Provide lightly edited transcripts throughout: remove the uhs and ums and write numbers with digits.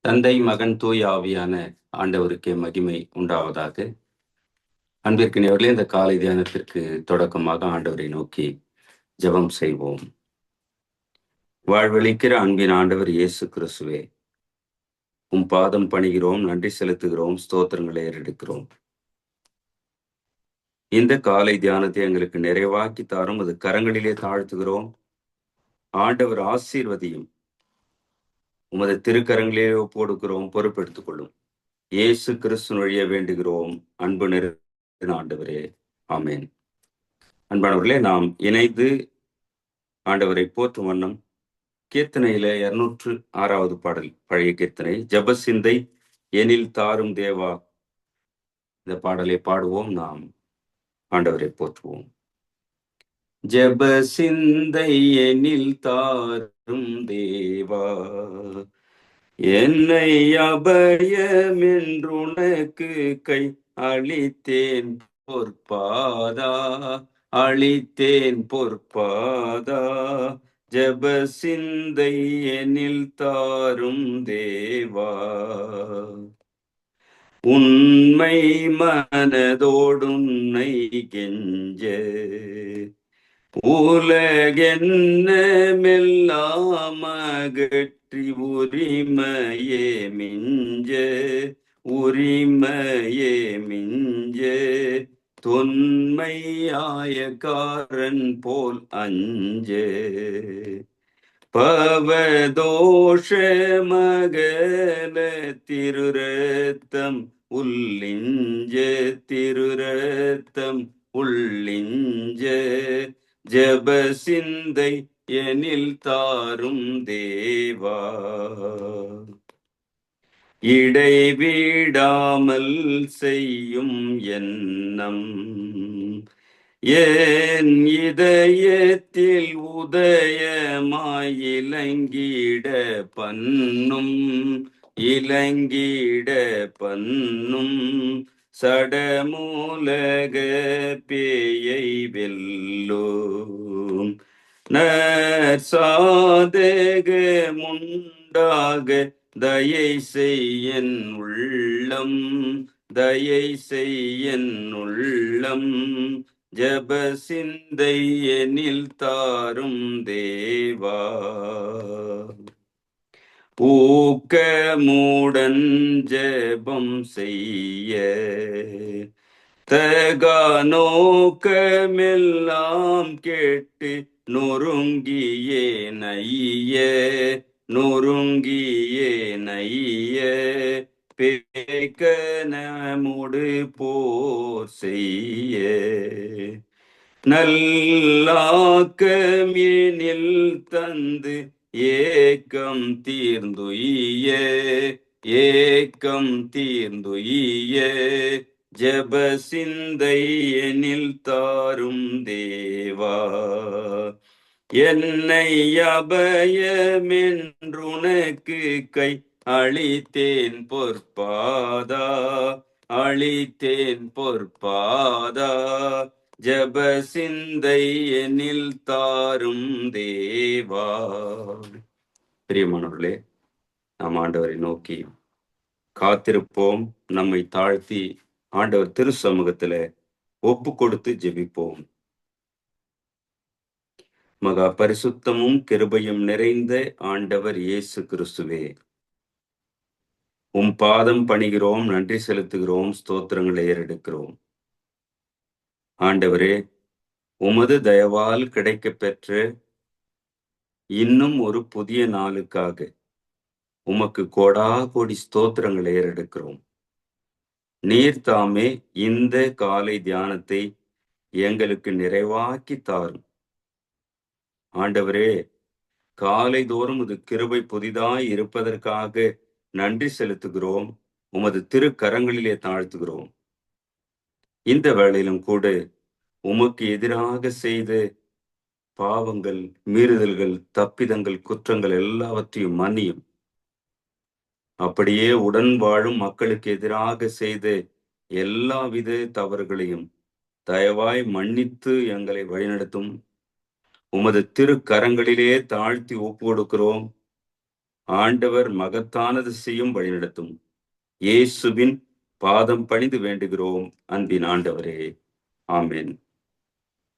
தந்தை, மகன், தூய ஆவியான ஆண்டவருக்கே மகிமை உண்டாவதாக. அன்பிற்கினியவர்களே, இந்த காலை தியானத்திற்கு தொடக்கமாக ஆண்டவரை நோக்கி ஜெபம் செய்வோம். வாழ்வளிக்கிற அன்பின் ஆண்டவர் இயேசு கிறிஸ்துவே, உம் பாதம் பணிகிறோம், நன்றி செலுத்துகிறோம், ஸ்தோத்திரங்களை ஏறெடுக்கிறோம். இந்த காலை தியானத்தை எங்களுக்கு நிறைவாக்கி தாரும், அது கரங்களிலே தாழ்த்துகிறோம். ஆண்டவர் ஆசீர்வதியும், உமது திருக்கரங்களிலே ஒப்புக்கொடுக்கிறோம், பொறுப்பெடுத்துக் கொள்ளும். இயேசு கிறிஸ்து வழியே வேண்டுகிறோம், அன்பு நிறைந்த ஆண்டவரே, ஆமென். அன்பானவர்களே, நாம் இணைந்து ஆண்டவரை போற்றும் வண்ணம் கீர்த்தனையில 206வது பாடல், பழைய கீர்த்தனை, ஜெப சிந்தை எனில் தாரும் தேவா. இந்த பாடலை பாடுவோம், நாம் ஆண்டவரை போற்றுவோம். ஜெப சிந்தை எனில் தாரும் தேவா, என்னை அபயமென்றுனக்கு கை அளித்தேன் பொற்பாதா, அளித்தேன் பொற்பாதா. ஜெப சிந்தை எனில் தாரும் தேவா, உண்மை மனதோடுன்னை கெஞ்ச உலகென்னமெல்லாம் அகற்றி உரிமையே மிஞ்ச, உரிமையே மிஞ்ச தொன்மையாயக்காரன் போல் அஞ்ச, பவதோஷ மகல திருரத்தம் உள்ளிஞ்ச, திருரத்தம் உள்ளிஞ்ச. ஜெப சிந்தை எனில் தாரும் தேவா, இடைவிடாமல் செய்யும் எண்ணம் என் இதயத்தில் உதயமாய் இலங்கிட பன்னும், இலங்கிட பன்னும். சடமூலக பேயை வெல்லும் நற்சாதக முண்டாக தயை செய்யன் உள்ளம், தயை செய்யன் உள்ளம். ஜெப சிந்தை எனில் தாரும் தேவா, ஊக்கமுடன் ஜெபம் செய்ய தகா நோக்கமெல்லாம் கேட்டு நொறுங்கியே நைய, நொறுங்கியே நைய பேக்கனமுடு போர் செய்ய. நல்லாக்கம் எனில் தந்து ஏக்கம் தீர்ந்துய, ஏக்கம் தீர்ந்துய. ஜெப சிந்தை எனில் தாரும் தேவா, என்னை அபயமென்றுனக்கு கை அளித்தேன் பொற்பாதா, அளித்தேன் பொற்பாதா. ஜெப சிந்தை எனில் தாரும் தேவா. பிரியமானவர்களே, நாம் ஆண்டவரை நோக்கி காத்திருப்போம். நம்மை தாழ்த்தி ஆண்டவர் திரு சமூகத்துல ஒப்பு கொடுத்து ஜெபிப்போம். மகா பரிசுத்தமும் கிருபையும் நிறைந்த ஆண்டவர் இயேசு கிறிஸ்துவே, உம் பாதம் பணிகிறோம், நன்றி செலுத்துகிறோம், ஸ்தோத்திரங்களை ஏறெடுக்கிறோம். ஆண்டவரே, உமது தயவால் கிடைக்க பெற்ற இன்னும் ஒரு புதிய நாளுக்காக உமக்கு கோடா கோடி ஸ்தோத்திரங்களை ஏறெடுக்கிறோம். நீர் தாமே இந்த காலை தியானத்தை எங்களுக்கு நிறைவாக்கி தாரும். ஆண்டவரே, காலை தோறும் இது கிருபை புதிதாய் இருப்பதற்காக நன்றி செலுத்துகிறோம். உமது திருக்கரங்களிலே தாழ்த்துகிறோம். இந்த வேளையிலும் கூட உமக்கு எதிராக செய்த பாவங்கள், மீறுதல்கள், தப்பிதங்கள், குற்றங்கள் எல்லாவற்றையும் மன்னியும். அப்படியே உடன் வாழும் மக்களுக்கு எதிராக செய்த எல்லாவித தவறுகளையும் தயவாய் மன்னித்து எங்களை வழிநடத்தும். உமது திருக்கரங்களிலே தாழ்த்தி ஒப்பு கொடுக்கிறோம். ஆண்டவர் மகத்தானது செய்யும் வழிநடத்தும் இயேசுவின் பாதம் பணிந்து வேண்டுகிறோம் அன்பின் ஆண்டவரே. ஆமென்.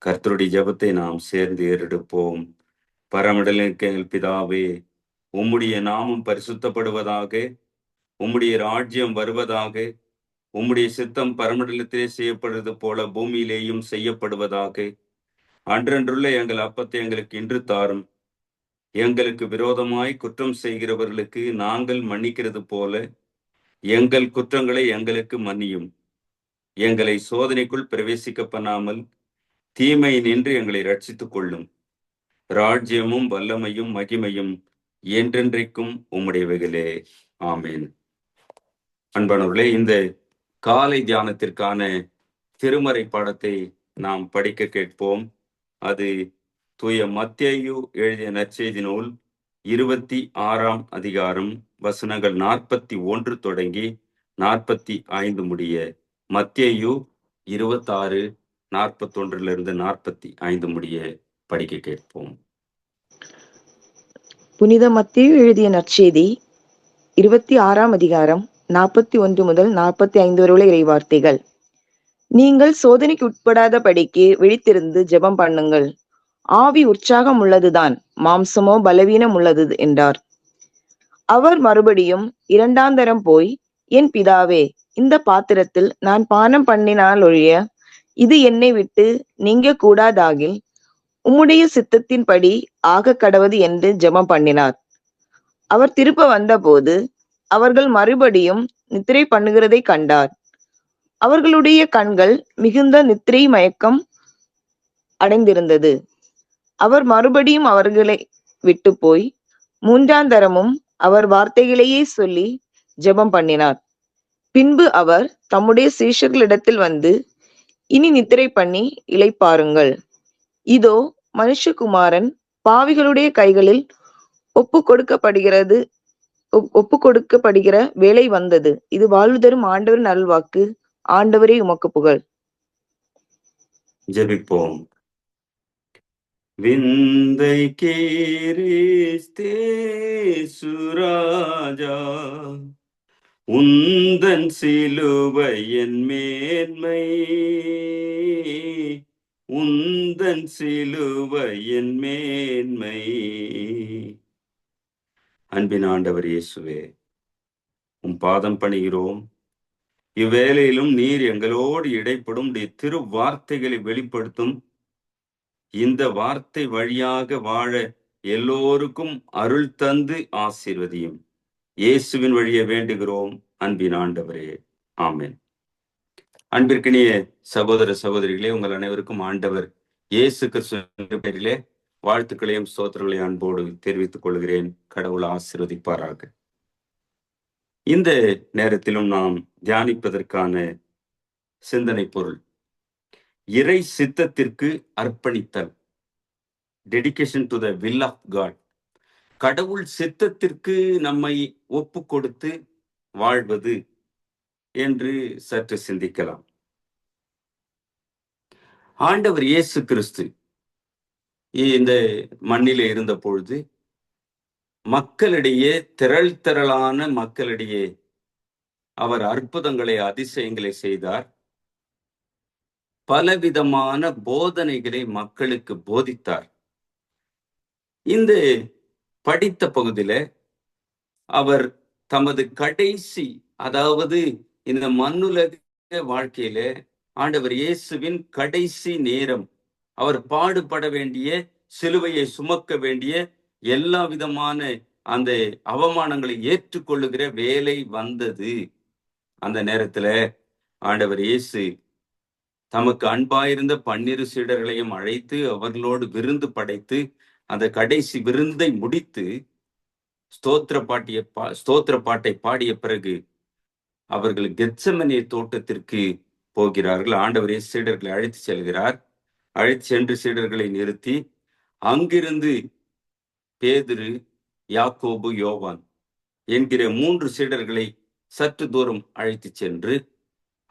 கர்த்தருடைய ஜெபத்தை நாம் சேர்ந்து ஏறெடுப்போம். பரமண்டலின் பிதாவே, உம்முடைய நாமம் பரிசுத்தப்படுவதாக, உம்முடைய ராஜ்யம் வருவதாக, உம்முடைய சித்தம் பரமண்டலத்திலே செய்யப்படுவது போல பூமியிலேயும் செய்யப்படுவதாக. அன்றன்றுள்ள எங்கள் அப்பத்தை எங்களுக்கு இன்று தாரும். எங்களுக்கு விரோதமாய் குற்றம் செய்கிறவர்களுக்கு நாங்கள் மன்னிக்கிறது போல எங்கள் குற்றங்களை எங்களுக்கு மன்னியும். எங்களை சோதனைக்குள் பிரவேசிக்க பண்ணாமல் தீமை நின்று எங்களை ரட்சித்துக் கொள்ளும். ராஜ்யமும் வல்லமையும் மகிமையும் என்றென்றைக்கும் உம்முடையவைகளே. ஆமேன். அன்பானவர்களே, இந்த காலை தியானத்திற்கான திருமறை பாடத்தை நாம் படிக்க கேட்போம். அது தூய மத்தேயு எழுதிய நற்செய்தி நூல் 26ஆம் அதிகாரம் வசனங்கள் 41 தொடங்கி 45 முடிய. மத்தேயு 26, 41 45 முடிய படிக்க கேட்போம். புனித மத்தேயு எழுதிய நற்செய்தி 26ஆம் அதிகாரம் 41 முதல் 45 வரை உள்ள இறைவார்த்தைகள். நீங்கள் சோதனைக்கு உட்படாத படிக்கு விழித்திருந்து ஜெபம் பண்ணுங்கள். ஆவி உற்சாகம் உள்ளதுதான், மாம்சமோ பலவீனம் உள்ளது என்றார். அவர் மறுபடியும் 2ஆம் தரம் போய், என் பிதாவே, இந்த பாத்திரத்தில் நான் பானம் பண்ணினால் ஒழிய இது என்னை விட்டு நீங்க கூடாதாகில் உம்முடைய சித்தத்தின்படி ஆக கடவது என்று ஜெபம் பண்ணினார். அவர் திரும்ப வந்தபோது அவர்கள் மறுபடியும் நித்திரை பண்ணுகிறதை கண்டார். அவர்களுடைய கண்கள் மிகுந்த நித்திரை மயக்கம் அடைந்திருந்தது. அவர் மறுபடியும் அவர்களை விட்டு போய் 3ஆம் தரமும் அவர் வார்த்தைகளையே சொல்லி ஜெபம் பண்ணினார். பின்பு அவர் தம்முடைய சீஷர்களிடத்தில் வந்து, இனி நித்திரை பண்ணி இளைப்பாருங்கள். இதோ மனுஷகுமாரன் பாவிகளுடைய கைகளில் ஒப்பு கொடுக்கப்படுகிற வேலை வந்தது. இது வாழ்வு தரும் ஆண்டவரின் அருள்வாக்கு. ஆண்டவரே உமக்கு புகழ். ஜெபிப்போம். விந்தை கேரிஸ்தே சுராஜா, உந்தன் சிலுவையின் மேன்மை, உந்தன் சிலுவையின் மேன்மை. அன்பின் ஆண்டவர் இயேசுவே, உம் பாதம் பணிகிறோம். இவ்வேளையிலும் நீர் எங்களோடு இடைப்படும் திரு வார்த்தைகளை வெளிப்படுத்தும். இந்த வார்த்தை வழியாக வாழ எல்லோருக்கும் அருள் தந்து ஆசீர்வதியும். இயேசுவின் வழியை வேண்டுகிறோம் அன்பின் ஆண்டவரே. ஆமென். அன்பிற்கினிய சகோதர சகோதரிகளே, உங்கள் அனைவருக்கும் ஆண்டவர் இயேசு கிறிஸ்துவின் பெயரிலே வாழ்த்துக்களையும் ஸ்தோத்திரங்களையும் அன்போடு தெரிவித்துக் கொள்கிறேன். கடவுள் ஆசீர்வதிப்பாராக. இந்த நேரத்திலும் நாம் தியானிப்பதற்கான சிந்தனை பொருள் இறை சித்தத்திற்கு அர்ப்பணித்தல். Dedication to the will of God. கடவுள் சித்தத்திற்கு நம்மை ஒப்பு கொடுத்து வாழ்வது என்று சற்று சிந்திக்கலாம். ஆண்டவர் இயேசு கிறிஸ்து இந்த மண்ணிலே இருந்த பொழுது மக்களிடையே திரளான மக்களிடையே அவர் அற்புதங்களை அதிசயங்களை செய்தார். பலவிதமான போதனைகளை மக்களுக்கு போதித்தார். இந்த படித்த பகுதியில அவர் தமது கடைசி, அதாவது இந்த மண்ணுலக வாழ்க்கையில ஆண்டவர் இயேசுவின் கடைசி நேரம், அவர் பாடுபட வேண்டிய, சிலுவையை சுமக்க வேண்டிய, எல்லா விதமான அந்த அவமானங்களை ஏற்றுக்கொள்ளுகிற வேலை வந்தது. அந்த நேரத்துல ஆண்டவர் இயேசு தமக்கு அன்பாயிருந்த 12 சீடர்களையும் அழைத்து அவர்களோடு விருந்து படைத்து அந்த கடைசி விருந்தை முடித்து ஸ்தோத்திர பாட்டை பாடிய பிறகு அவர்கள் கெத்செமனே தோட்டத்திற்கு போகிறார்கள். ஆண்டவரே சீடர்களை அழைத்து செல்கிறார். அழைத்து சென்று சீடர்களை நிறுத்தி அங்கிருந்து பேதுரு, யாக்கோபு, யோவான் என்கிற 3 சீடர்களை சற்று தூரம் அழைத்து சென்று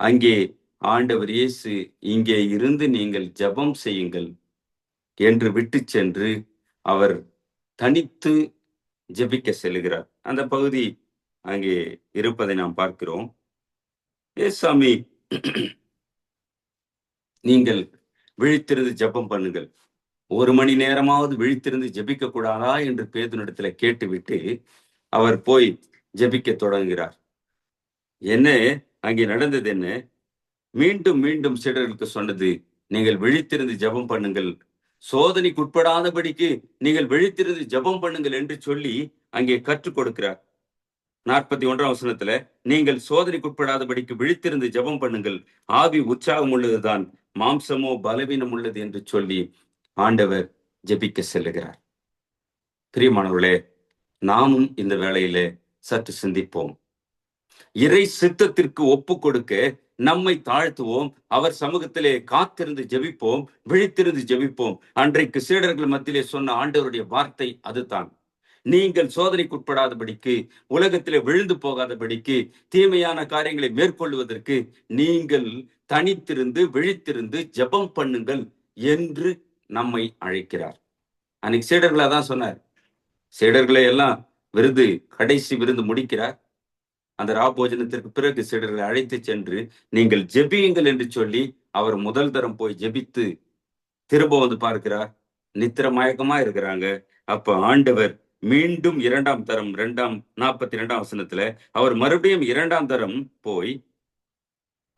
அங்கே ஆண்டவர் இயேசு, இங்கே இருந்து நீங்கள் ஜெபம் செய்யுங்கள் என்று விட்டு சென்று அவர் தனித்து ஜெபிக்க செல்லுகிறார். அந்த பகுதி அங்கே இருப்பதை நாம் பார்க்கிறோம். ஏசாமி, நீங்கள் விழித்திருந்து ஜெபம் பண்ணுங்கள், 1 மணி நேரமாவது விழித்திருந்து ஜெபிக்க கூடாதா என்று பேதுருவிடத்துல கேட்டுவிட்டு அவர் போய் ஜெபிக்க தொடங்குகிறார். என்ன அங்கே நடந்தது? என்ன மீண்டும் மீண்டும் சீடர்களுக்கு சொன்னது, நீங்கள் விழித்திருந்து ஜெபம் பண்ணுங்கள், சோதனைக்கு உட்படாதபடிக்கு நீங்கள் விழித்திருந்து ஜெபம் பண்ணுங்கள் என்று சொல்லி அங்கே கற்றுக் கொடுக்கிறார். 41ஆம் வசனத்துல, நீங்கள் சோதனைக்கு உட்படாதபடிக்கு விழித்திருந்து ஜெபம் பண்ணுங்கள், ஆவி உற்சாகம் உள்ளதுதான், மாம்சமோ பலவீனம் உள்ளது என்று சொல்லி ஆண்டவர் ஜெபிக்க செல்லுகிறார். பிரியமானவர்களே, நாமும் இந்த வேளையிலே சற்று சிந்திப்போம். இறை சித்தத்திற்கு ஒப்பு கொடுக்க நம்மை தாழ்த்துவோம், அவர் சமூகத்திலே காத்திருந்து ஜெபிப்போம், விழித்திருந்து ஜெபிப்போம். அன்றைக்கு சீடர்கள் மத்தியிலே சொன்ன ஆண்டவருடைய வார்த்தை அதுதான். நீங்கள் சோதனைக்குட்படாதபடிக்கு, உலகத்திலே விழுந்து போகாதபடிக்கு, தீமையான காரியங்களை மேற்கொள்வதற்கு நீங்கள் தனித்திருந்து விழித்திருந்து ஜெபம் பண்ணுங்கள் என்று நம்மை அழைக்கிறார். அன்னைக்கு சீடர்களா தான் சொன்னார். சீடர்களை எல்லாம் கடைசி விருந்து முடிக்கிறார். அந்த ராபோஜனத்திற்கு பிறகு சீடர்களை அழைத்து சென்று நீங்கள் ஜெபியுங்கள் என்று சொல்லி அவர் முதல் தரம் போய் ஜெபித்து திரும்ப வந்து பார்க்கிறார். நித்திர மயக்கமா இருக்கிறாங்க. அப்ப ஆண்டவர் மீண்டும் 2ஆம் தரம் 42ஆம் வசனத்துல அவர் மறுபடியும் 2ஆம் தரம் போய்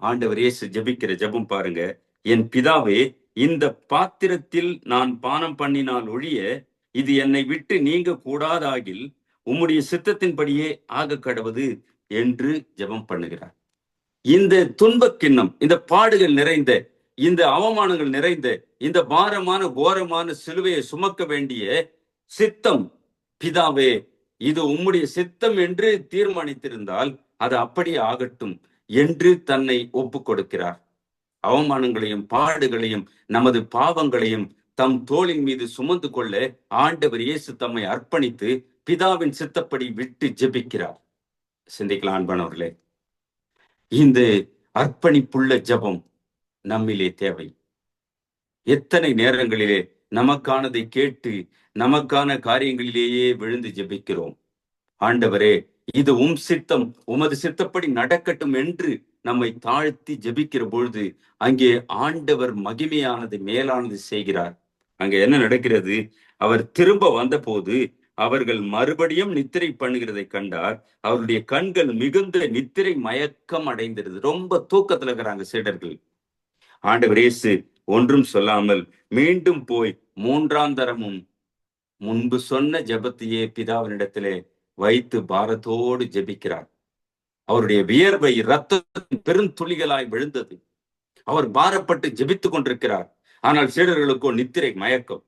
ஆண்டவர் இயேசு ஜெபிக்கிற ஜெபம் பாருங்க. என் பிதாவே, இந்த பாத்திரத்தில் நான் பானம் பண்ணினால் ஒழிய இது என்னை விட்டு நீங்க கூடாதாகில் உம்முடைய சித்தத்தின்படியே ஆக கடவது என்று ஜெபம் பண்ணுகிறார். இந்த துன்பக் கிண்ணம், இந்த பாடுகள் நிறைந்த, இந்த அவமானங்கள் நிறைந்த, இந்த பாரமான கோரமான சிலுவையை சுமக்க வேண்டிய சித்தம், பிதாவே இது உம்முடைய சித்தம் என்று தீர்மானித்திருந்தால் அது அப்படியே ஆகட்டும் என்று தன்னை ஒப்பு கொடுக்கிறார். அவமானங்களையும் பாடுகளையும் நமது பாவங்களையும் தம் தோளின் மீது சுமந்து கொள்ள ஆண்டவர் இயேசு தம்மை அர்ப்பணித்து பிதாவின் சித்தப்படி விட்டு ஜெபிக்கிறார். சிந்திக்கலாம் அன்பானவர்களே, இந்த அர்ப்பணிப்புள்ள ஜெபம் நம்மிலே தேவை. எத்தனை நேரங்களிலே நமக்கானதை கேட்டு நமக்கான காரியங்களிலேயே விழுந்து ஜெபிக்கிறோம். ஆண்டவரே, இது உம் சித்தம், உமது சித்தப்படி நடக்கட்டும் என்று நம்மை தாழ்த்தி ஜெபிக்கிற பொழுது அங்கே ஆண்டவர் மகிமையானது, மேலானது செய்கிறார். அங்க என்ன நடக்கிறது? அவர் திரும்ப வந்த போது அவர்கள் மறுபடியும் நித்திரை பண்ணுகிறதை கண்டார். அவருடைய கண்கள் மிகுந்த நித்திரை மயக்கம் அடைந்திருது. ரொம்ப தூக்கத்துல இருக்கிறாங்க சீடர்கள். ஆண்டவர் இயேசு ஒன்றும் சொல்லாமல் மீண்டும் போய் 3ஆம் தரமும் முன்பு சொன்ன ஜெபத்தையே பிதாவினிடத்திலே வைத்து பாரத்தோடு ஜெபிக்கிறார். அவருடைய வியர்வை இரத்தத்தின் பெருந்துளிகளாய் விழுந்தது. அவர் பாரப்பட்டு ஜெபித்துக் கொண்டிருக்கிறார். ஆனால் சீடர்களுக்கோ நித்திரை மயக்கம்.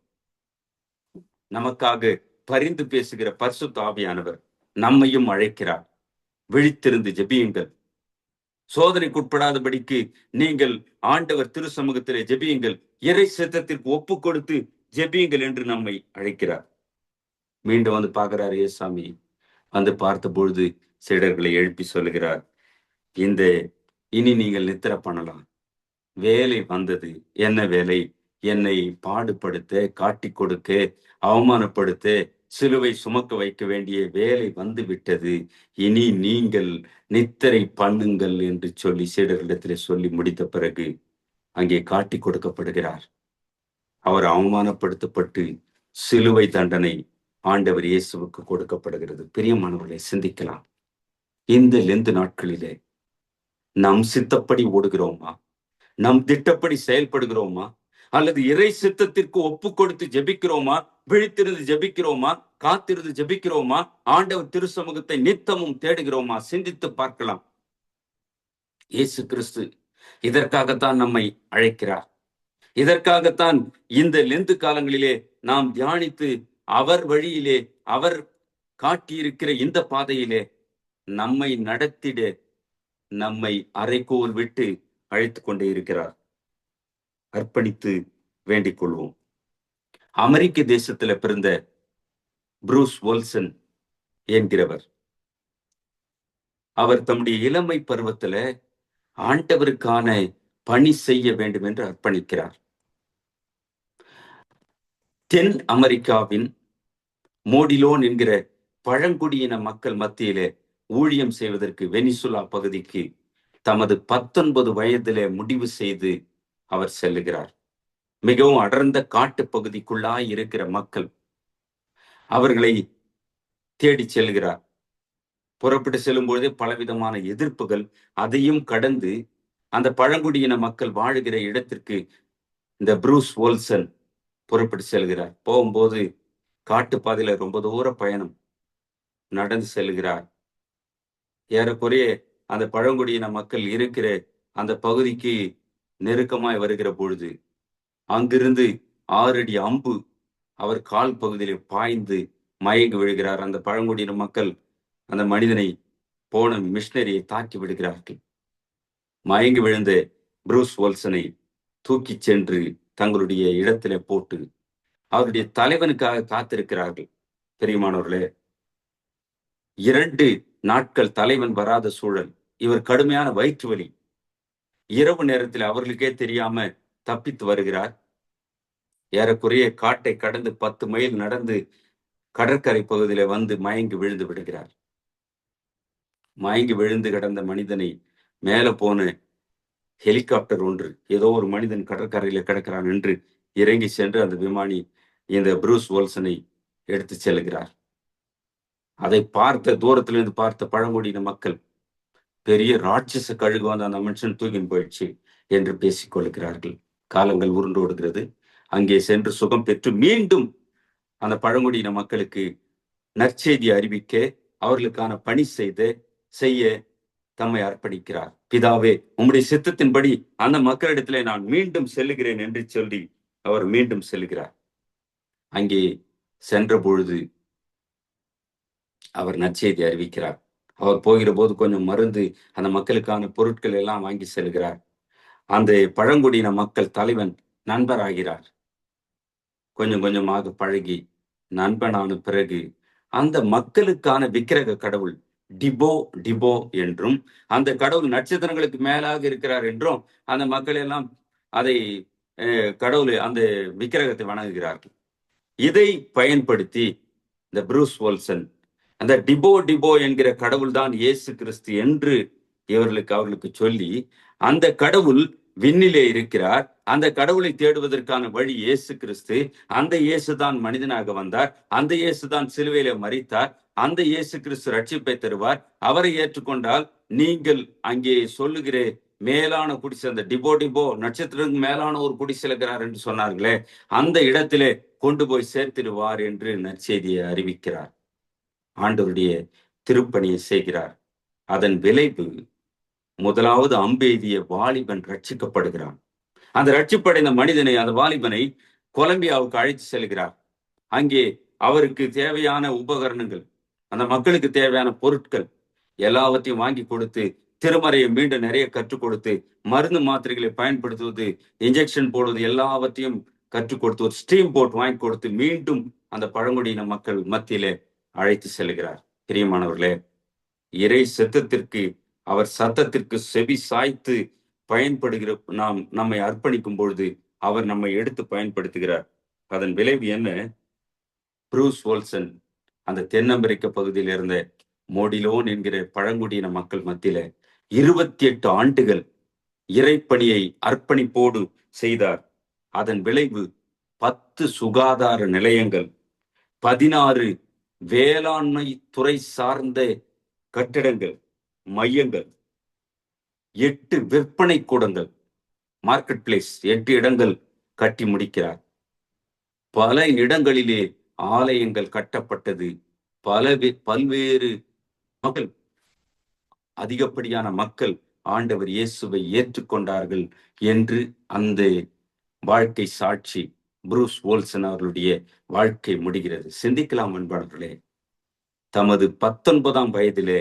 நமக்காக பரிந்து பேசுகிற பரிசுத்த ஆவியானவர் நம்மையும் அழைக்கிறார். விழித்திருந்து ஜெபியுங்கள், சோதனைக்குட்படாதபடிக்கு நீங்கள் ஆண்டவர் திரு சமூகத்திலே ஜெபியுங்கள், இறை சித்தத்திற்கு ஒப்பு கொடுத்து ஜெபியுங்கள் என்று நம்மை அழைக்கிறார். மீண்டும் வந்து பார்க்கிறார் ஏசாமி. வந்து பார்த்த பொழுது சீடர்களை எழுப்பி சொல்லுகிறார், இனி நீங்கள் நித்திர பண்ணலாம். வேலை வந்தது. என்ன வேலை? என்னை பாடுபடுத்த, காட்டி கொடுக்க, அவமானப்படுத்த, சிலுவை சுமக்க வைக்க வேண்டிய வேலை வந்து விட்டது. இனி நீங்கள் நித்திரை பண்ணுங்கள் என்று சொல்லி சீடர்களிடத்திலே சொல்லி முடித்த பிறகு அங்கே காட்டி கொடுக்கப்படுகிறார். அவர் அவமானப்படுத்தப்பட்டு சிலுவை தண்டனை ஆண்டவர் இயேசுவுக்கு கொடுக்கப்படுகிறது. பிரியமானவர்களை சிந்திக்கலாம். இந்த லெந்து நாட்களிலே நம் சித்தப்படி ஓடுகிறோமா? நம் திட்டப்படி செயல்படுகிறோமா? அல்லது இறை சித்தத்திற்கு ஒப்பு கொடுத்து ஜெபிக்கிறோமா? விழித்திருந்து ஜெபிக்கிறோமா? காத்திருந்து ஜெபிக்கிறோமா? ஆண்டவர் திரு சமூகத்தை நித்தமும் தேடுகிறோமா? சிந்தித்து பார்க்கலாம். இயேசு கிறிஸ்து இதற்காகத்தான் நம்மை அழைக்கிறார். இதற்காகத்தான் இந்த லெந்து காலங்களிலே நாம் தியானித்து அவர் வழியிலே, அவர் காட்டியிருக்கிற இந்த பாதையிலே நம்மை நடத்திட நம்மை அறைகோல் விட்டு அழைத்து கொண்டே இருக்கிறார். அர்ப்பணித்து வேண்டிக் கொள்வோம். அமெரிக்க தேசத்துல பிறந்த ப்ரூஸ் வில்சன் என்கிறவர், அவர் தம்முடைய இளமை பருவத்துல ஆண்டவருக்கான பணி செய்ய வேண்டும் என்று அர்ப்பணிக்கிறார். தென் அமெரிக்காவின் மோடிலோன் என்கிற பழங்குடியின மக்கள் மத்தியிலே ஊழியம் செய்வதற்கு வெனிசுலா பகுதிக்கு தமது 19 வயதிலே முடிவு செய்து அவர் செல்லுகிறார். மிகவும் அடர்ந்த காட்டு பகுதிக்குள்ளாய் இருக்கிற மக்கள் அவர்களை தேடி செல்கிறார். புறப்பட்டு செல்லும் பொழுதே பலவிதமான எதிர்ப்புகள், அதையும் கடந்து அந்த பழங்குடியின மக்கள் வாழுகிற இடத்திற்கு இந்த ப்ரூஸ் வோல்சன் புறப்பட்டு செல்கிறார். போகும்போது காட்டு பாதையில ரொம்ப தூர பயணம் நடந்து செல்கிறார். ஏறக்குறைய அந்த பழங்குடியின மக்கள் இருக்கிற அந்த பகுதிக்கு நெருக்கமாய் வருகிற பொழுது அங்கிருந்து 6 அடி அம்பு அவர் கால் பகுதியிலே பாய்ந்து மயங்கி விழுகிறார். அந்த பழங்குடியின மக்கள் அந்த மனிதனை, போன மிஷனரியை தாக்கி விடுகிறார்கள். மயங்கி விழுந்த ப்ரூஸ் வோல்சனை தூக்கி சென்று தங்களுடைய இடத்திலே போட்டு அவருடைய தலைவனுக்காக காத்திருக்கிறார்கள். பெரியமானவர்களே, 2 நாட்கள் தலைவன் வராத சூழல். இவர் கடுமையான வயிற்று வலி. இரவு நேரத்தில் அவர்களுக்கே தெரியாம தப்பித்து வருகிறார். ஏறக்குறைய காட்டை கடந்து 10 மைல் நடந்து கடற்கரை பகுதியில வந்து மயங்கி விழுந்து விடுகிறார். மயங்கி விழுந்து கிடந்த மனிதனை மேல போன ஹெலிகாப்டர் ஒன்று, ஏதோ ஒரு மனிதன் கடற்கரையில கிடக்கிறான் என்று இறங்கி சென்று அந்த விமானி இந்த ப்ரூஸ் வோல்சனை எடுத்து செல்கிறார். அதை பார்த்த, தூரத்திலிருந்து பார்த்த பழங்குடியின மக்கள், பெரிய ராட்சச கழுகு வந்து அந்த மனுஷன் தூக்கின்னு போயிடுச்சு என்று பேசிக் கொள்கிறார்கள். காலங்கள் உருண்டு ஓடுகிறது. அங்கே சென்று சுகம் பெற்று மீண்டும் அந்த பழங்குடியின மக்களுக்கு நற்செய்தி அறிவிக்க, அவர்களுக்கான பணி செய்ய தம்மை அர்ப்பணிக்கிறார். பிதாவே, உம்முடைய சித்தத்தின்படி அந்த மக்களிடத்திலே நான் மீண்டும் செல்லுகிறேன் என்று சொல்லி அவர் மீண்டும் செல்கிறார். அங்கே சென்ற பொழுது அவர் நற்செய்தி அறிவிக்கிறார். அவர் போகிற போது கொஞ்சம் மருந்து, அந்த மக்களுக்கான பொருட்கள் எல்லாம் வாங்கி செல்கிறார். அந்த பழங்குடியின மக்கள் தலைவன் நண்பராகிறார். கொஞ்சம் கொஞ்சமாக பழகி நண்பனான பிறகு அந்த மக்களுக்கான விக்கிரக கடவுள் டிபோ என்றும், அந்த கடவுள் நட்சத்திரங்களுக்கு மேலாக இருக்கிறார் என்றும் அந்த மக்கள் எல்லாம் அதை கடவுளை, அந்த விக்கிரகத்தை வணங்குகிறார்கள். இதை பயன்படுத்தி இந்த ப்ரூஸ் வோல்சன் அந்த டிபோ என்கிற கடவுள் தான் இயேசு கிறிஸ்து என்று அவர்களுக்கு சொல்லி, அந்த கடவுள் விண்ணிலே இருக்கிறார், அந்த கடவுளை தேடுவதற்கான வழி இயேசு கிறிஸ்து, அந்த இயேசு தான் மனிதனாக வந்தார், அந்த இயேசு தான் சிலுவையில மரித்தார், அந்த இயேசு கிறிஸ்து ரட்சிப்பை தருவார், அவரை ஏற்றுக்கொண்டால் நீங்கள் அங்கே சொல்லுகிற மேலான குடிசை, அந்த டிபோ நட்சத்திரத்துக்கு மேலான ஒரு குடிசை இருக்கிறார் என்று சொன்னார்களே, அந்த இடத்திலே கொண்டு போய் சேர்த்திடுவார் என்று நற்செய்தியை அறிவிக்கிறார். ஆண்டவருடைய திருப்பணியை செய்கிறார். அதன் விளைவு, முதலாவது அம்பெய்திய வாலிபன் ரட்சிக்கப்படுகிறான். அந்த ரட்சிப்படைந்த மனிதனை, அந்த வாலிபனை கொலம்பியாவுக்கு அழைத்து செல்கிறார். அங்கே அவருக்கு தேவையான உபகரணங்கள், அந்த மக்களுக்கு தேவையான பொருட்கள் எல்லாவற்றையும் வாங்கி கொடுத்து, திருமறையை மீண்டும் நிறைய கற்றுக் கொடுத்து, மருந்து மாத்திரைகளை பயன்படுத்துவது, இன்ஜெக்ஷன் போடுவது எல்லாவற்றையும் கற்றுக் கொடுத்து, ஒரு ஸ்டீம் போட் வாங்கி கொடுத்து மீண்டும் அந்த பழங்குடியின மக்கள் மத்தியிலே அழைத்து செல்கிறார். பிரியமானவர்களே, இறை சித்தத்திற்கு, அவர் சத்தத்திற்கு செவி சாய்த்து பயன்படுகிற நம்மை அர்ப்பணிக்கும் பொழுது அவர் நம்மை எடுத்து பயன்படுத்துகிறார். அதன் விளைவு என்ன? ப்ரூஸ் வோல்சன் அந்த தென் அமெரிக்க பகுதியில் இருந்த மோடிலோன் என்கிற பழங்குடியின மக்கள் மத்தியில 28 ஆண்டுகள் இறைப்பணியை அர்ப்பணிப்போடு செய்தார். அதன் விளைவு 10 சுகாதார நிலையங்கள், 16 வேளாண்மை துறை சார்ந்த கட்டிடங்கள், மையங்கள், 8 விற்பனை கூடங்கள், மார்க்கெட் பிளேஸ், 8 இடங்கள் கட்டி முடிக்கிறார். பல இடங்களிலே ஆலயங்கள் கட்டப்பட்டது. பல்வேறு மக்கள், அதிகப்படியான மக்கள் ஆண்டவர் இயேசுவை ஏற்றுக்கொண்டார்கள் என்று அந்த வாழ்க்கை சாட்சி ப்ரூஸ் வோல்சன் அவர்களுடைய வாழ்க்கை முடிகிறது. சிந்திக்கலாம் அன்பானவர்களே, தமது 19ஆம் வயதிலே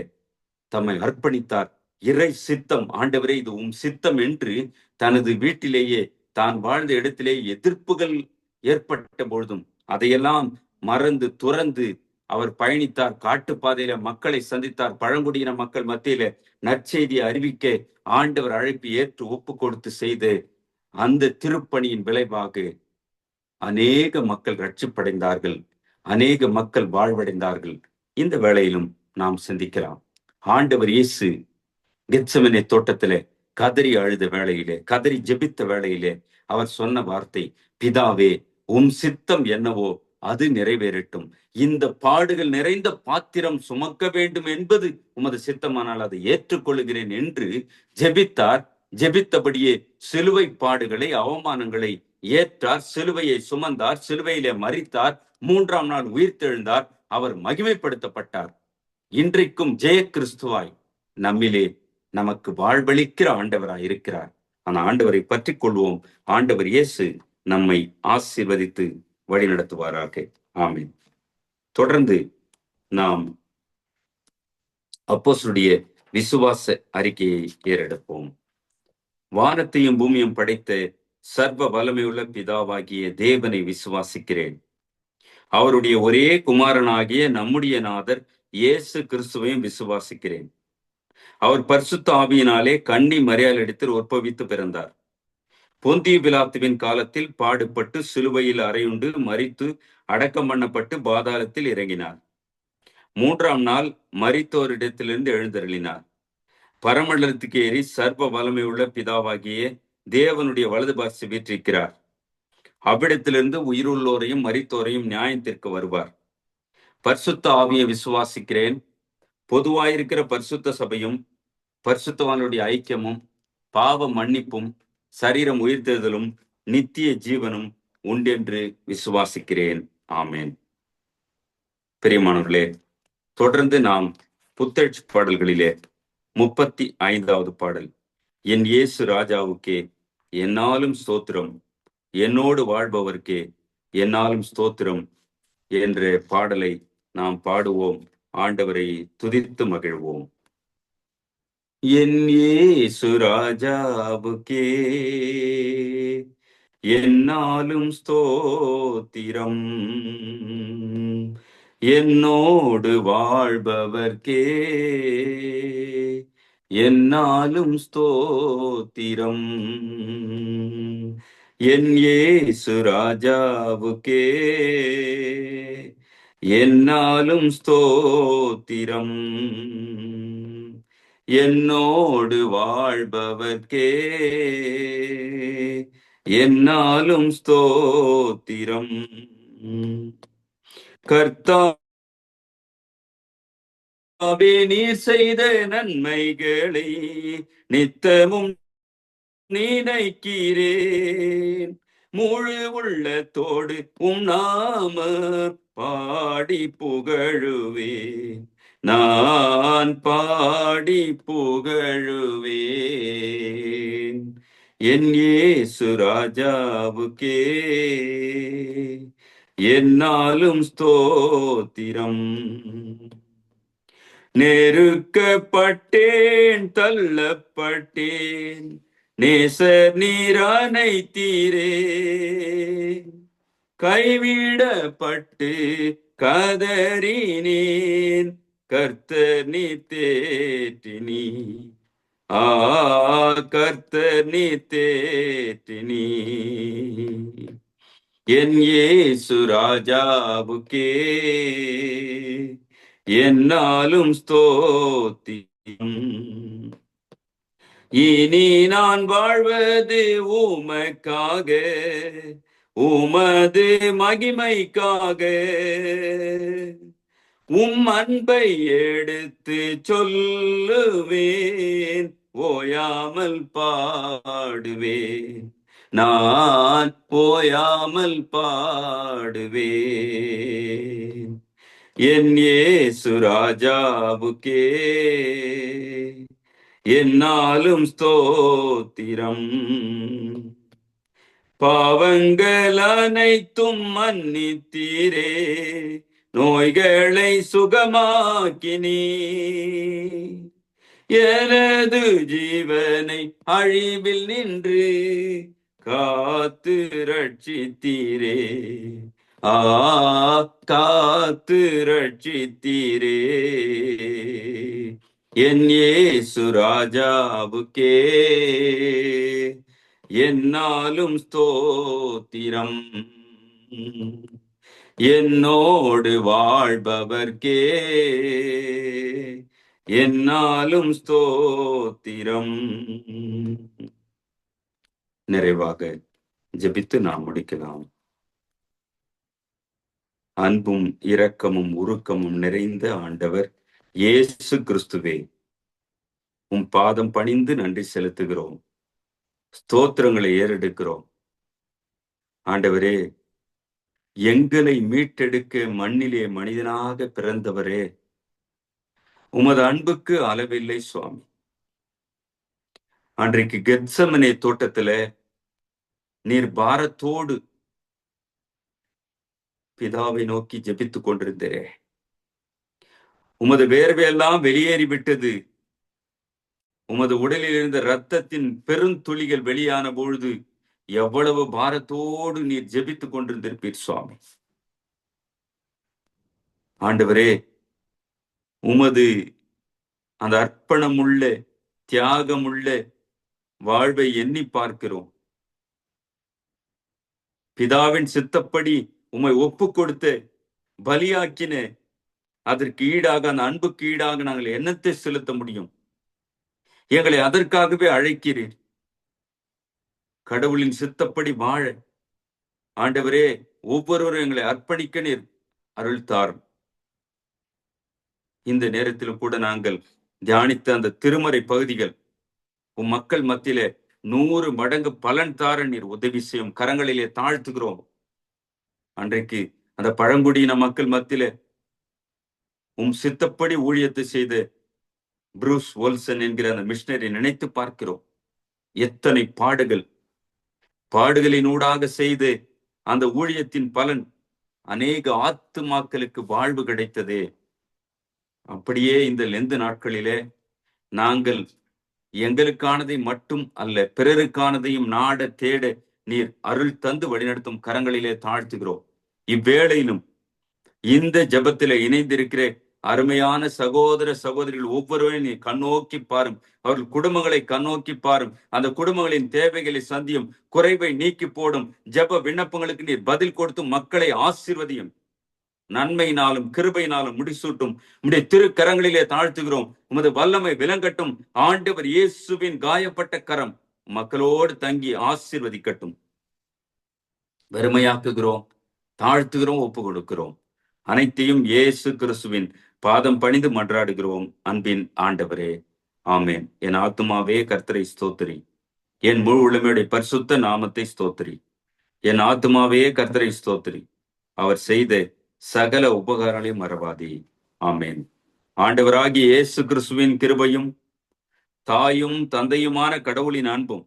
தம்மை அர்ப்பணித்தார். இறை சித்தம், ஆண்டவரே இது உம் சித்தம் என்று தனது வீட்டிலேயே, தான் வாழ்ந்த இடத்திலே எதிர்ப்புகள் ஏற்பட்ட பொழுதும் அதையெல்லாம் மறந்து துறந்து அவர் பயணித்தார். காட்டுப்பாதையில மக்களை சந்தித்தார். பழங்குடியின மக்கள் மத்தியில நற்செய்தியை அறிவிக்க ஆண்டவர் அழைப்பு ஏற்று ஒப்பு கொடுத்து செய்து அந்த திருப்பணியின் விளைவாக அநேக மக்கள் ரட்சிப்படைந்தார்கள், அநேக மக்கள் வாழ்வடைந்தார்கள். இந்த வேளையிலும் நாம் சிந்திக்கலாம். ஆண்டவர் இயேசு கெத்செமனே தோட்டத்திலே கதறி அழுத வேளையிலே, கதறி ஜெபித்த வேளையிலே அவர் சொன்ன வார்த்தை, பிதாவே உம் சித்தம் என்னவோ அது நிறைவேறட்டும். இந்த பாடுகள் நிறைந்த பாத்திரம் சுமக்க வேண்டும் என்பது உமது சித்தமானால் அதை ஏற்றுக்கொள்கிறேன் என்று ஜெபித்தார். ஜெபித்தபடியே சிலுவை பாடுகளை, அவமானங்களை ஏற்றார். சிலுவையை சுமந்தார். சிலுவையிலே மரித்தார். 3ஆம் நாள் உயிர்த்தெழுந்தார். அவர் மகிமைப்படுத்தப்பட்டார். இன்றைக்கும் ஜெய கிறிஸ்துவாய் நம்மிலே நமக்கு வாழ்வளிக்கிற ஆண்டவராய் இருக்கிறார். அந்த ஆண்டவரை பற்றி கொள்வோம். ஆண்டவர் இயேசு நம்மை ஆசீர்வதித்து வழி நடத்துவாராக. ஆமென். தொடர்ந்து நாம் அப்போஸ்தலருடைய விசுவாச அறிக்கையை ஏறெடுப்போம். வானத்தையும் பூமியும் படைத்த சர்வ வல்லமையுள்ள பிதாவாகிய தேவனை விசுவாசிக்கிறேன். அவருடைய ஒரே குமாரனாகிய நம்முடைய நாதர் இயேசு கிறிஸ்துவையும் விசுவாசிக்கிறேன். அவர் பரிசுத்த ஆவியினாலே கன்னி மரியாளிடத்தில் உற்பவித்து பிறந்தார். பொந்திய பிலாத்துவின் காலத்தில் பாடுபட்டு சிலுவையில் அறையுண்டு மரித்து அடக்கம் பண்ணப்பட்டு பாதாளத்தில் இறங்கினார். 3ஆம் நாள் மரித்தோரிடத்திலிருந்து எழுந்தருளினார். பரமண்டலத்துக்கு ஏறி சர்வ வல்லமையுள்ள பிதாவாகிய தேவனுடைய வலது பார்த்து வீற்றிருக்கிறார். அவ்விடத்திலிருந்து உயிருள்ளோரையும் மரித்தோரையும் நியாயத்திற்கு வருவார். பரிசுத்த ஆவியை விசுவாசிக்கிறேன். பொதுவாயிருக்கிற பரிசுத்த சபையும் பரிசுத்தவானுடைய ஐக்கியமும் பாவ மன்னிப்பும் சரீரம் உயிர்த்தெழுதலும் நித்திய ஜீவனும் உண்டென்று விசுவாசிக்கிறேன். ஆமேன். பிரியமானவர்களே, தொடர்ந்து நாம் புத்தெழுச்சி பாடல்களிலே 35வது பாடல், என் இயேசு ராஜாவுக்கே என்னாலும் ஸ்தோத்திரம், என்னோடு வாழ்பவர்க்கே என்னாலும் ஸ்தோத்திரம் என்ற பாடலை நாம் பாடுவோம். ஆண்டவரை துதித்து மகிழ்வோம். என் இயேசு ராஜாவுக்கே என்னாலும் ஸ்தோத்திரம், என்னோடு வாழ்பவர்க்கே என்னாலும் ஸ்தோத்திரம். என் இயேசு ராஜாவுக்கே என்னாலும் ஸ்தோத்திரம், என்னோடு வாழ்பவர்க்கே என்னாலும் ஸ்தோத்திரம். கர்த்தாவே, நீர் செய்த நன்மைகளை நித்தமும் நினைக்கிறேன். முழு உள்ளத்தோடு உம் நாம பாடி புகழுவேன், நான் பாடி புகழுவேன். என் இயேசு ராஜாவுக்கே என்னாலும் ஸ்தோத்திரம். நெருக்கப்பட்டேன், தள்ளப்பட்டேன், நேசர் நீர் அணைத்தீரே. கைவிடப்பட்டு கதறினேன், கர்த்தர் நீர் தேற்றினீ. கர்த்தர் நீர் தேற்றினீ. என் இயேசு ராஜாவுக்கே என்னாலும் ஸ்தோத்திரம். இனி நான் வாழ்வது உமக்காக, உமது மகிமைக்காக. உம் அன்பை எடுத்து சொல்லுவேன், ஓயாமல் பாடுவேன், நான் ஓயாமல் பாடுவேன். என் இயேசு ராஜாவுக்கே என்னாலும் ஸ்தோத்திரம். பாவங்கள் அனைத்தும் மன்னித்தீரே, நோய்களை சுகமாக்கினீ. எனது ஜீவனை அழிவில் நின்று காத்து ரட்சித்தீரே, காத்து ரட்சித்தீரே. என் இயேசு ராஜாவுக்கே என்னாலும் ஸ்தோத்திரம். என்னோடு வாழ்பவர்க்கே என்னாலும் ஸ்தோத்திரம். நிறைவாக ஜெபித்து நாம் முடிக்கலாம். அன்பும் இரக்கமும் உருக்கமும் நிறைந்த ஆண்டவர் இயேசு கிறிஸ்துவே, உம் பாதம் பணிந்து நன்றி செலுத்துகிறோம். ஸ்தோத்திரங்களை ஏறெடுக்கிறோம். ஆண்டவரே, எங்களை மீட்டெடுக்க மண்ணிலே மனிதனாக பிறந்தவரே, உமது அன்புக்கு அளவில்லை சுவாமி. அன்றைக்கு கெத்சமனே தோட்டத்துல நீர் பாரத்தோடு பிதாவை நோக்கி ஜெபித்துக் கொண்டிருந்தே. உமது வேர்வையெல்லாம் வெளியேறிவிட்டது. உமது உடலில் இருந்த இரத்தத்தின் பெருந்துளிகள் வெளியான பொழுது எவ்வளவு பாரத்தோடு நீர் ஜெபித்துக் கொண்டிருந்திருப்பீர் சுவாமி. ஆண்டவரே, உமது அந்த அர்ப்பணமுள்ள தியாகமுள்ள வாழ்வை எண்ணி பார்க்கிறோம். பிதாவின் சித்தப்படி உம்மை ஒப்பு கொடுத்து பலியாக்கின அதற்கு ஈடாக, அந்த அன்புக்கு ஈடாக நாங்கள் என்னத்தை செலுத்த முடியும்? எங்களை அதற்காகவே அழைக்கிறீர். கடவுளின் சித்தப்படி வாழ ஆண்டவரே, ஒவ்வொருவரும் எங்களை அர்ப்பணிக்க நீர் அருள் தாரும். இந்த நேரத்திலும் கூட நாங்கள் தியானித்த அந்த திருமறை பகுதிகள் உம் மக்கள் மத்தியிலே 100 மடங்கு பலன் தார நீர் உதவி செய்யும். கரங்களிலே தாழ்த்துகிறோம். அன்றைக்கு அந்த பழங்குடியின மக்கள் மத்தியிலே உம் சித்தப்படி ஊழியத்தை செய்த ப்ரூஸ் ஓல்சன் என்கிற அந்த மிஷனரி நினைத்து பார்க்கிறோம். எத்தனை பாடுகளினூடாக செய்து அந்த ஊழியத்தின் பலன் அநேக ஆத்துமாக்களுக்கு வாழ்வு கிடைத்ததே. அப்படியே இந்த லெந்து நாட்களிலே நாங்கள் எங்களுக்கானதை மட்டும் அல்ல, பிறருக்கானதையும் நாட தேட நீர் அருள் தந்து வழிநடத்தும் கரங்களிலே தாழ்த்துகிறோம். இவ்வேளையிலும் இந்த ஜெபத்திலே இணைந்திருக்கிற அருமையான சகோதர சகோதரிகள் ஒவ்வொருவரையும் நீ கண்ணோக்கி பாரும். அவர்கள் குடும்பங்களை கண்ணோக்கி பாரும். அந்த குடும்பங்களின் தேவைகளை சந்தியும், குறைவை நீக்கி போடும். ஜெப விண்ணப்பங்களுக்கு நீர் பதில் கொடுத்து மக்களை ஆசீர்வதியும். நன்மையினாலும் கிருபையினாலும் முடிசூட்டும். உம்முடைய திருக்கரங்களிலே தாழ்த்துகிறோம். உமது வல்லமை விளங்கட்டும். ஆண்டவர் இயேசுவின் காயப்பட்ட கரம் மக்களோடு தங்கி ஆசீர்வதிக்கட்டும். வெறுமையாக்குகிறோம், தாழ்த்துகிறோம், ஒப்பு கொடுக்கிறோம். அனைத்தையும் இயேசு கிறிஸ்துவின் பாதம் பணிந்து மன்றாடுகிறோம் அன்பின் ஆண்டவரே, ஆமேன். என் ஆத்துமாவே கர்த்தரை ஸ்தோத்திரி, என் முழு உளமையுடைய பரிசுத்த நாமத்தை ஸ்தோத்திரி. என் ஆத்துமாவே கர்த்தரை ஸ்தோத்திரி, அவர் செய்த சகல உபகாரங்களையும் மறவாதே. ஆமேன். ஆண்டவராகிய இயேசு கிறிஸ்துவின் கிருபையும் தாயும் தந்தையுமான கடவுளின் அன்பும்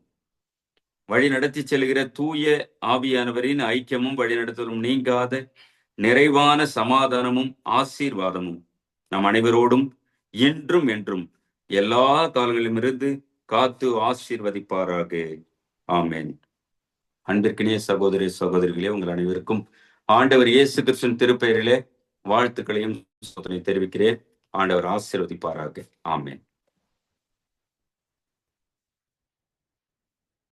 வழி நடத்தி செல்கிற தூய ஆவியானவரின் ஐக்கியமும் வழிநடத்தலும் நீங்காத நிறைவான சமாதானமும் ஆசீர்வாதமும் நம் அனைவரோடும் இன்றும் என்றும் எல்லா காலங்களிலும் இருந்து காத்து ஆசீர்வதிப்பாராக. ஆமேன். அன்பிற்கினிய சகோதரி சகோதரிகளே, உங்கள் அனைவருக்கும் ஆண்டவர் இயேசு கிறிஸ்துவின் திருப்பெயரிலே வாழ்த்துக்களையும் தெரிவிக்கிறேன். ஆண்டவர் ஆசீர்வதிப்பாராக. ஆமேன்.